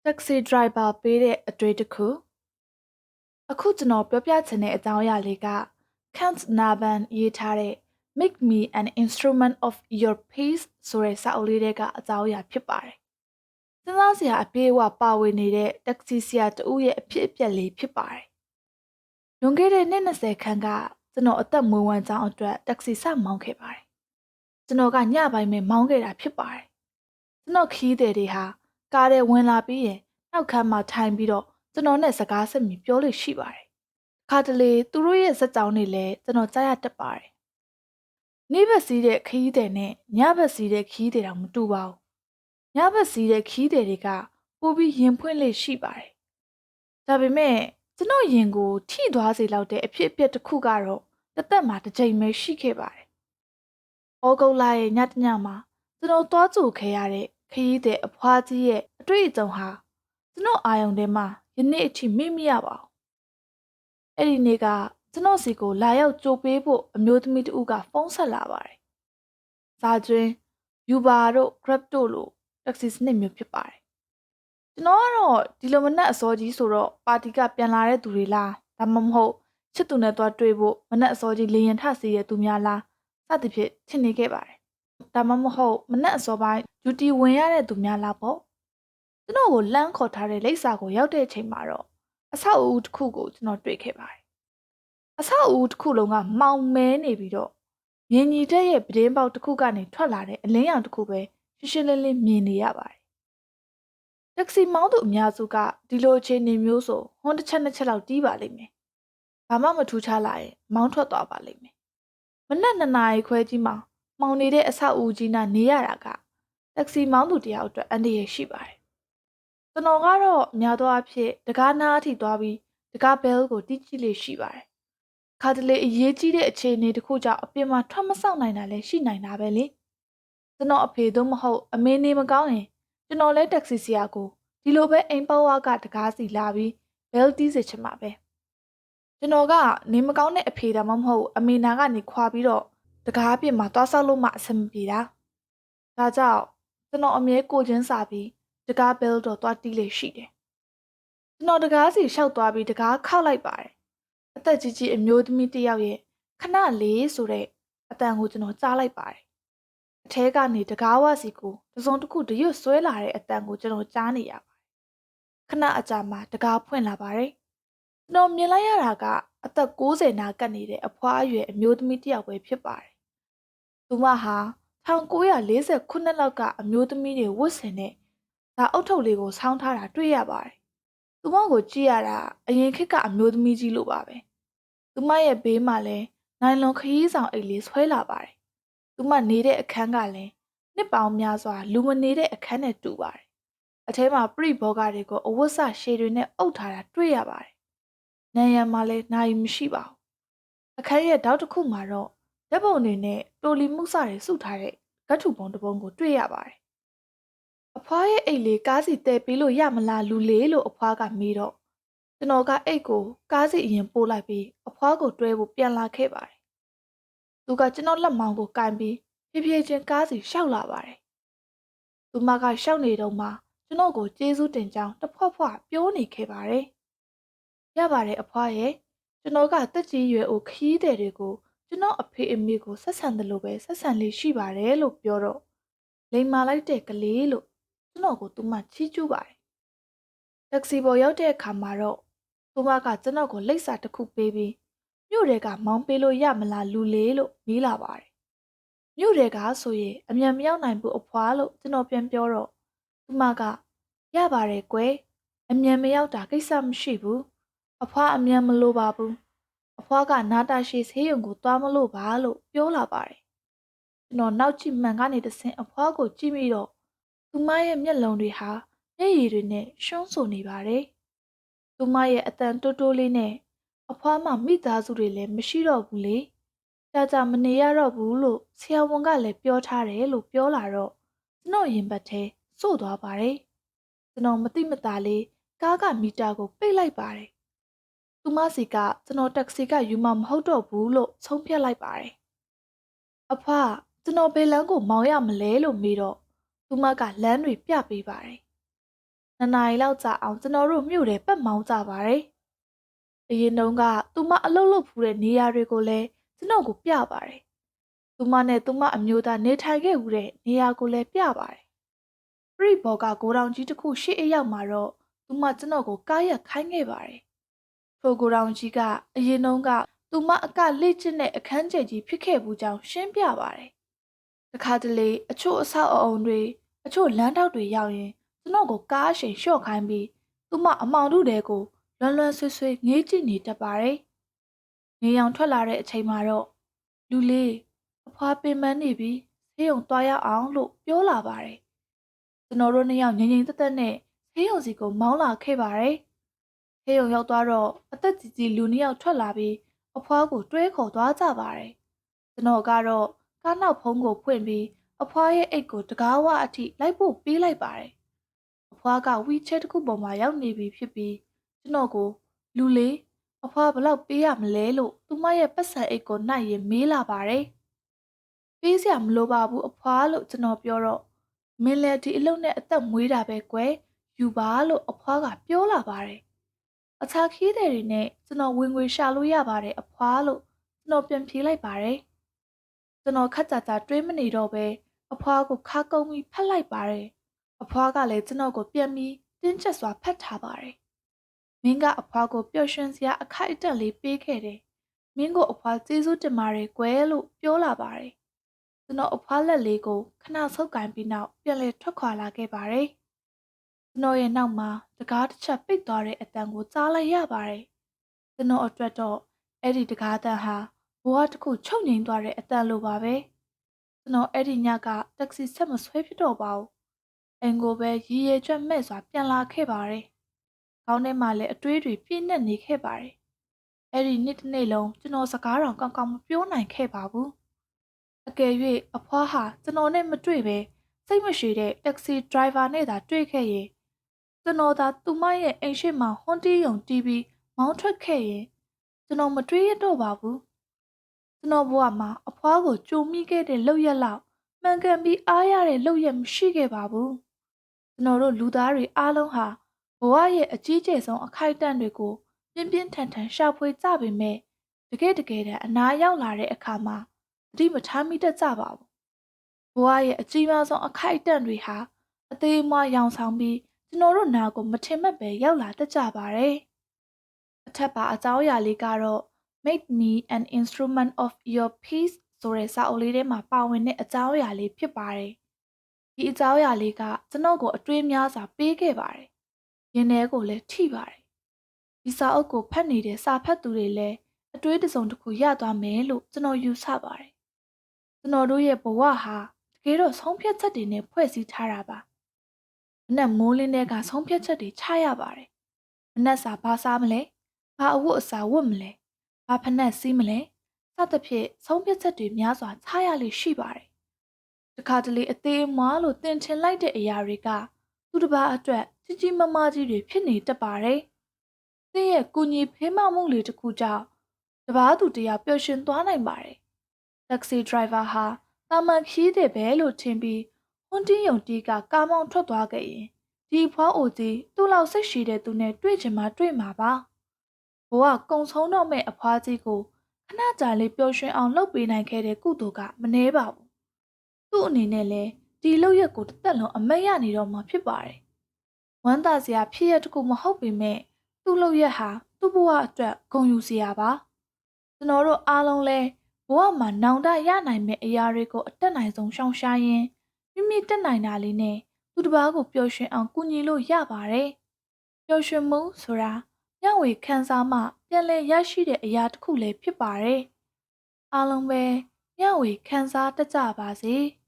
taxi driver ပေးတဲ့အတွေ့တစ်ခုအခုကျွန်တော်ပြောပြချင်တဲ့အကြောင်းအရာလေးက Kent Naban ရေးထားတဲ့ Make Me an Instrument of Your Peace ဆိုတဲ့စာအုပ်လေးထဲကအကြောင်းအရာဖြစ်ပါတယ်။စဉ်းစားစရာအပြည့်အဝပါဝင်နေတဲ့တက္ကစီဆရာတဦးရဲ့အဖြစ်အပျက်လေးဖြစ်ပါတယ်။လွန်ခဲ့တဲ့နှစ်20ခန့်ကကျွန်တော်အသက်မွေးဝမ်းကြောင်းအတွက်တက္ကစီစမောင်းခဲ့ပါတယ်။ကျွန်တော်ကညပိုင်းမှာမောင်းခဲ့တာဖြစ်ပါတယ်။ကျွန်တော်ခီးတဲ့တွေဟာကားထဲဝင်လာပြီးရင်နောက်ခန်းမှာထိုင်ပြီးတော့ကျွန်တော်နဲ့စကားဆက်မြည်ပြောလို့ရှိပါတယ်။ခါတလေသူတို့ရဲ့ဇက်ကြောင်းတွေလည်းကျွန်တော်ကြားရတတ်ပါတယ်။နေ့ဘက်စီးတဲ့ခီးတဲ့နဲ့ညဘက်စီးတဲ့ခီးတဲ့တော့မတူပါဘူး။ညဘက်စီးတဲ့ခီးတဲ့တွေကပိုပြီးရင်ဖွင့်လေးရှိပါတယ်။ဒါပေမဲ့ကျွန်တော်ရင်ကိုထိသွားစေလောက်တဲ့အဖြစ်အပျက်တစ်ခုကတော့တစ်သက်မှာတစ်ချိန်ပဲရှိခဲ့ပါတယ်။ဩဂုတ်လရဲ့ညတညမှာကျွန်တော်သွားကြိုခဲ့ရတဲ့ခီးတဲ့အဖွားကြီးရဲ့အတွေ့အကြုံဟာကျွန်တော်အာယုံထဲမှာယနေ့အထိမေ့မရပါဘူး။အဲ့ဒီနေ့ကကျွန်တော်စီကိုလာရောက်ကြိုပေးဖို့အမျိုးသမီးတဦးကဖုန်းဆက်လာပါတယ်။စာကျွင်း Uber တို့ Grab တို့လိုတက္ကစီစနစ်မျိုးဖြစ်ပါတယ်။ကျွန်တော်ကတော့ဒီလိုမနက်အစောကြီးဆိုတော့ပါတီကပြန်လာတဲ့သူတွေလားဒါမှမဟုတ်ချစ်သူနဲ့သွားတွေ့ဖို့မနက်အစောကြီးလေရင်ထစီရဲ့သူများလားစသဖြင့်ထင်နေခဲ့ပါတယ်။ဒါမှမဟုတ်မနက်အစောပိုင်းဒျူတီဝင်ရတဲ့သူများလားပေါ့။ကျွန်တော်ကိုလမ်းခေါ်ထားတဲ့လိပ်စာကိုရောက်တဲ့အချိန်မှာတော့အဆောက်အဦတစ်ခုကိုကျွန်တော်တွေ့ခဲ့ပါတယ်။အဆောက်အဦတစ်ခုလုံးကမှောင်မဲနေပြီးတော့မြင်းကြီးတဲ့ရဲ့ပဒင်းပေါက်တစ်ခုကနေထွက်လာတဲ့အလင်းရောင်တစ်ခုပဲရှင်းရှင်းလင်းလင်းမြင်နေရပါတယ်။တက္ကစီမောင်းသူအများစုကဒီလိုအခြေအနေမျိုးဆိုဟွန်းတစ်ချက်နှစ်ချက်လောက်တီးပါလိမ့်မယ်။ဘာမှမထူးခြားလာရင်မောင်းထွက်သွားပါလိမ့်မယ်။မနက်2 နာရီခွဲကြီးမှာမှောင်နေတဲ့အဆောက်အဦကြီးနာနေရတာကတက္ကစီမောင်းသူတယောက်အတွက်အန္တရာယ်ရှိပါတယ်။ကျွန်တော်ကတော့များသောအားဖြင့်တကားနားအထိသွားပြီးတကားဘဲလ်ကိုတီးကြည့်လေရှိပါတယ်။ခါတလေအရေးကြီးတဲ့အခြေအနေတစ်ခုကြောင့်အပြင်မှာထွက်မဆောက်နိုင်တာလည်းရှိနိုင်တာပဲလေ။ကျွန်တော်အဖေသို့မဟုတ်အမေနေမကောင်းရင်ကျွန်တော်လဲတက္ကစီဆရာကိုဒီလိုပဲအိမ်ပေါဝါကတကားစီလာပြီးဘဲလ်တီးစေချင်မှာပဲ။ကျွန်တော်ကနေမကောင်းတဲ့အဖေဒါမှမဟုတ်အမေနာကနေခွာပြီးတော့တကားအပြင်မှာသွားဆောက်လို့မှအဆင်မပြေတာ။ဒါကြောင့်ကျွန်တော်အမြဲကိုချင်းစာပြီးတကားဘဲလ်တော့သွားတီးလေရှိတယ်။ကျွန်တော်တကားစီလျှောက်သွားပြီးတကားခောက်လိုက်ပါတယ်။အသက်ကြီးကြီးအမျိုးသမီးတစ်ယောက်ရဲ့ခဏလေးဆိုတဲ့အတန်ကိုကျွန်တော်ကြားလိုက်ပါတယ်။အထဲကနေတကားဝစီကိုတစုံတစ်ခုတရွတ်ဆွဲလာတဲ့အတန်ကိုကျွန်တော်ကြားနေရပါတယ်။ခဏအကြာမှာတကားဖွင့်လာပါတယ်။ကျွန်တော်မြင်လိုက်ရတာကအသက်60နာကပ်နေတဲ့အဖွားအရွယ်အမျိုးသမီးတစ်ယောက်ပဲဖြစ်ပါတယ်။သူမဟာ1940ခုနှစ်လောက်ကအမျိုးသမီးတွေဝတ်ဆင်တဲ့ဒါအုတ်ထုပ်လေးကိုဆောင်းထားတာတွေ့ရပါတယ်။သူမကိုကြည့်ရတာအရင်ခေတ်ကအမျိုးသမီးကြီးလိုပါပဲ။သူမရဲ့ဘေးမှာလည်းနိုင်လွန်ခရီးဆောင်အိတ်လေးဆွဲလာပါတယ်။သူမနေတဲ့အခန်းကလည်းနှစ်ပေါင်းများစွာလူမနေတဲ့အခန်းနဲ့တူပါတယ်။အထဲမှာပရိဘောဂတွေကိုအဝတ်စရှည်တွေနဲ့အုပ်ထားတာတွေ့ရပါတယ်။နံရံမှာလည်းနိုင်မရှိပါဘူး။အခန်းရဲ့တောက်တစ်ခုမှာတော့ဓာတ်ပုံတွေနဲ့တိုလီမှုစတွေစုထားတဲ့ကတ်ထူပုံတစ်ပုံကိုတွေ့ရပါတယ်။အဖွားရဲ့အိတ်လေးကားစီတဲပေးလို့ရမလားလူလေးလို့အဖွားကမေးတော့ကျွန်တော်ကအိတ်ကိုကားစီအရင်ပို့လိုက်ပြီးအဖွားကိုတွဲဖို့ပြန်လာခဲ့ပါတယ်။သူကကျွန်တော်လက်မောင်းကိုကင်ပြီးဖြည်းဖြည်းချင်းကားစီရှောက်လာပါတယ်။သူမကရှောက်နေတော့မှကျွန်တော်ကိုကျေးဇူးတင်ကြောင်းတဖွက်ဖွက်ပြောနေခဲ့ပါတယ်။ရပါတယ်အဖွားရဲ့ကျွန်တော်ကတက်ကြီးရွယ်အိုခီးတဲ့တွေကိုကျွန်တော်အဖေအမေကိုဆက်ဆံတယ်လို့ပဲဆက်ဆံလေးရှိပါတယ်လို့ပြောတော့လိမ်မာလိုက်တဲ့ကလေးလို့ကျွန်တော်ကိုသူမချီးကျူးပါတယ်။တက္ကစီပေါ်ရောက်တဲ့အခါမှာတော့သူမကကျွန်တော်ကိုလိပ်စာတစ်ခုပေးပြီးမြို့တွေကမောင်းပေးလို့ရမလားလူလေးလို့မေးလာပါတယ်။မြို့တွေကဆိုရင်အမြန်မရောက်နိုင်ဘူးအဖွားလို့ကျွန်တော်ပြန်ပြောတော့သူမကရပါတယ်ကွယ်အမြန်မရောက်တာကိစ္စမရှိဘူးအဖွားအမြန်မလိုပါဘူးအဖွားကနာတာရှည်ဆေးရုံကိုသွားမလို့ပါလို့ပြောလာပါတယ်။ကျွန်တော်နောက်ကြည့်မှန်ကနေတဆင်အဖွားကိုကြည့်ပြီးတော့သူမရဲ့မျက်လုံးတွေဟာမျက်ရည်တွေနဲ့ရှုံးဆိုနေပါတယ်။သူမရဲ့အတန်တိုးတိုးလေးနဲ့အဖွားမှမိသားစုတွေလည်းမရှိတော့ဘူးလေ။ကြာကြာမနေရတော့ဘူးလို့ဆရာဝန်ကလည်းပြောထားတယ်လို့ပြောလာတော့ကျွန်တော်ရင်ဘတ်ထဲစို့သွားပါတယ်။ကျွန်တော်မသိမသာလေးကားကမီတာကိုပိတ်လိုက်ပါတယ်။သူမစီကကျွန်တော်တက္ကစီကယူမမဟုတ်တော့ဘူးလို့ဆုံးဖြတ်လိုက်ပါတယ်။အဖွားကျွန်တော်ဘယ်လမ်းကိုမောင်းရမလဲလို့မေးတော့သူမကလမ်းတွေပြပေးပါတယ် 2 နာရီလောက်ကြာအောင်ကျွန်တော်တို့မြို့ထဲပတ်မောင်းကြပါတယ်။အရင်တုန်းကသူမအလုပ်လုပ်ဖူးတဲ့နေရာတွေကိုလည်းကျွန်တော်ကိုပြပါတယ်။သူမနဲ့သူမအမျိုးသားနေထိုင်ခဲ့ဦးတဲ့နေရာကိုလည်းပြပါတယ်။ပရိဘော်ကဂိုဒေါင်ကြီးတစ်ခုရှေ့အရောက်မှာတော့သူမကျွန်တော်ကိုကားရက်ခိုင်းခဲ့ပါတယ်။ထိုဂိုဒေါင်ကြီးကအရင်တုန်းကသူမအကလေ့ကျင့်တဲ့အခန်းကျယ်ကြီးဖြစ်ခဲ့ဘူးကြောင်းရှင်းပြပါတယ်။တခါတလေအချို့အဆောက်အအုံတွေအချို့လမ်းထောက်တွေရောက်ရင်ကျွန်တော်ကိုကားအရှိန်လျှော့ခိုင်းပြီးသူမအမောင်တို့တဲကိုလွန်လွန်ဆွေးဆွေးငေးကြည့်နေတတ်ပါတယ်။နေရောင်ထွက်လာတဲ့အချိန်မှာတော့လူလေးအဖွားပင်ပန်းနေပြီးဆေးရုံသွားရအောင်လို့ပြောလာပါတယ်။ကျွန်တော်တို့နှစ်ယောက်ငြိမ်ငြိမ်သက်သက်နဲ့ဆေးရုံစီကိုမောင်းလာခဲ့ပါတယ်။ဆေးရုံရောက်သွားတော့အသက်ကြီးကြီးလူနှစ်ယောက်ထွက်လာပြီးအဖွားကိုတွဲခေါ်သွားကြပါတယ်။ကျွန်တော်ကတော့ကားနောက်ဖုံးကိုဖွင့်ပြီးအဖွားရဲ့အိတ်ကိုတကားဝအထိလိုက်ဖို့ပေးလိုက်ပါတယ်။အဖွားကဝီချဲတစ်ခုပေါ်မှာရောက်နေပြီဖြစ်ပြီးကျွန်တော်ကိုလူလေးအဖွားဘလောက်ပေးရမလဲလို့သူမရဲ့ပတ်စံအိတ်ကိုနှိုက်ရင်မေးလာပါတယ်။ပေးစရာမလိုပါဘူးအဖွားလို့ကျွန်တော်ပြောတော့မင်းလည်းဒီအလုပ်နဲ့အသက်မွေးတာပဲကွယ်ယူပါလို့အဖွားကပြောလာပါတယ်။အခြားခီးသည်တွေနဲ့ကျွန်တော်ဝင်ငွေရှာလို့ရပါတယ်အဖွားလို့ကျွန်တော်ပြန်ဖြေလိုက်ပါတယ်။ကျွန်တော်ခက်ကြကြတွေးမနေတော့ပဲအဖွားကိုခါကုန်းပြီးဖက်လိုက်ပါတယ်။အဖွားကလည်းကျွန်တော်ကိုပြန်ပြီးတင်းကျပ်စွာဖက်ထားပါတယ်။မင်းကအဖွားကိုပျော်ရွှင်စရာအခိုက်အတန့်လေးပေးခဲ့တယ်။မင်းကိုအဖွားကျေးဇူးတင်ပါတယ်ကွယ်လို့ပြောလာပါတယ်။ကျွန်တော်အဖွားလက်လေးကိုခဏဆုပ်ကိုင်ပြီးနောက်ပြန်လည်ထွက်ခွာလာခဲ့ပါတယ်။ကျွန်တော်ရဲ့နောက်မှာတကားတစ်ချက်ပိတ်သွားတဲ့အတန်ကိုကြားလိုက်ရပါတယ်။ကျွန်တော်အတွက်တော့အဲ့ဒီတကားတန်ဟာဘဝတစ်ခုချုပ်ငြိမ်သွားတဲ့အတန်လိုပါပဲ။ကျွန်တော်အဲ့ဒီညကတက္ကစီဆက်မဆွဲဖြစ်တော့ပါဘူး။အိမ်ကိုပဲရီရဲကျွတ်မဲ့စွာပြန်လာခဲ့ပါတယ်။ခေါင်းထဲမှာလည်းအတွေးတွေပြည့်နှက်နေခဲ့ပါတယ်။အဲ့ဒီနေ့တစ်နေ့လုံးကျွန်တော်စကားတော်ကောင်းကောင်းမပြောနိုင်ခဲ့ပါဘူး။အကယ်၍အဖွားဟာကျွန်တော်နဲ့မတွေ့ပဲစိတ်မရှိတဲ့တက္ကစီဒရိုင်ဘာနဲ့သာတွေ့ခဲ့ရင်ကျွန်တော်သာသူမရဲ့အိမ်ရှိမှဟွန်တီးယုံတီးပြီးမောင်းထွက်ခဲ့ရင်ကျွန်တော်မတွေးရတော့ပါဘူး။ကျွန်တော်ဘဝမှာအဖွားကိုကြုံမိခဲ့တဲ့လောက်ရက်လောက်မှန်ကန်ပြီးအားရတဲ့လောက်ရက်မရှိခဲ့ပါဘူး။ကျွန်တော်တို့လူသားတွေအားလုံးဟာဘဝရဲ့အကြီးကျယ်ဆုံးအခိုက်အတန့်တွေကိုပြင်းပြင်းထန်ထန်ရှာဖွေကြပေမဲ့တကယ်တမ်းအနာရောက်လာတဲ့အခါမှာသတိမထားမိတတ်ကြပါဘူး။ဘဝရဲ့အကြီးမားဆုံးအခိုက်အတန့်တွေဟာအသေးအမွှားရောင်ဆောင်ပြီးကျွန်တော်တို့နာကိုမထင်မှတ်ပဲရောက်လာတတ်ကြပါတယ်။အထက်ပါအကြောင်းအရာလေးကတော့ Make me an instrument of your peace ဆိုတဲ့စာအုပ်လေးထဲမှာပါဝင်တဲ့အကြောင်းအရာလေးဖြစ်ပါတယ်။ဒီအကြောင်းအရာလေးကကျွန်တော်ကိုအတွေးများစွာပေးခဲ့ပါတယ်။ရင်ထဲကိုလည်းထိပါတယ်။ဒီစာအုပ်ကိုဖတ်နေတဲ့စာဖတ်သူတွေလည်းအတွေးတစ်စုံတစ်ခုရသွားမယ်လို့ကျွန်တော်ယူဆပါတယ်။ကျွန်တော်တို့ရဲ့ဘဝဟာတကယ်တော့ဆုံးဖြတ်ချက်တွေနဲ့ဖွဲ့စည်းထားတာပါ။မနက်မိုးလင်းတဲ့ကဆုံးဖြတ်ချက်တွေချရပါတယ်။မနက်စာဘာစားမလဲ။ဘာအဝတ်အစားဝတ်မလဲ။ဘာဖနက်စီးမလဲ။စသဖြင့်ဆုံးဖြတ်ချက်တွေများစွာချရလေရှိပါတယ်။တခါတလေအသေးအမွှားလို့တင်ထင်လိုက်တဲ့အရာတွေကသူတစ်ပါးအတွက်ကြီးကြီးမားမားကြီးတွေဖြစ်နေတတ်ပါတယ်။သင်ရဲ့ကုညီဖေးမမှုလေးတစ်ခုကြောင့်တပားသူတယောက်ပျော်ရွှင်သွားနိုင်ပါတယ်။တက္ကစီဒရိုင်ဘာဟာတာမန်ခီးတဲ့ပဲလို့ထင်ပြီးဟွန်တီးယုံတီးကကားမောင်းထွက်သွားခဲ့ရင်ဒီဖွားအိုကြီးသူ့လောက်စိတ်ရှိတဲ့သူနဲ့တွေ့ချင်မှတွေ့မှာပါ။ဘဝကုံဆုံးတော့မဲ့အဖွားကြီးကိုခဏကြာလေးပျော်ရွှင်အောင်လုပ်ပေးနိုင်ခဲ့တဲ့ကုသိုလ်ကမနှဲပါဘူး။သူ့အနေနဲ့လည်းဒီလောက်ရက်ကိုတစ်သက်လုံးအမက်ရနေတော့မှဖြစ်ပါတယ်။ဝမ်းသာစရာဖြစ်ရတစ်ခုမဟုတ်ပေမဲ့သူ့လောက်ရက်ဟာသူ့ဘဝအတွက်ဂုဏ်ယူစရာပါ။ကျွန်တော်တို့အားလုံးလည်းဘဝမှာနောင်တရနိုင်မယ့်အရာတွေကိုအတက်နိုင်ဆုံးရှောင်ရှားရင်းမိမိတက်နိုင်တာလေးနဲ့သူတစ်ပါးကိုပျော်ရွှင်အောင်ကူညီလို့ရပါတယ်။ပျော်ရွှင်မှုဆိုတာမျှဝေခံစားမှပြန်လည်ရရှိတဲ့အရာတစ်ခုလည်းဖြစ်ပါတယ်။အားလုံးပဲမျှဝေခံစားတတ်ကြပါစေ။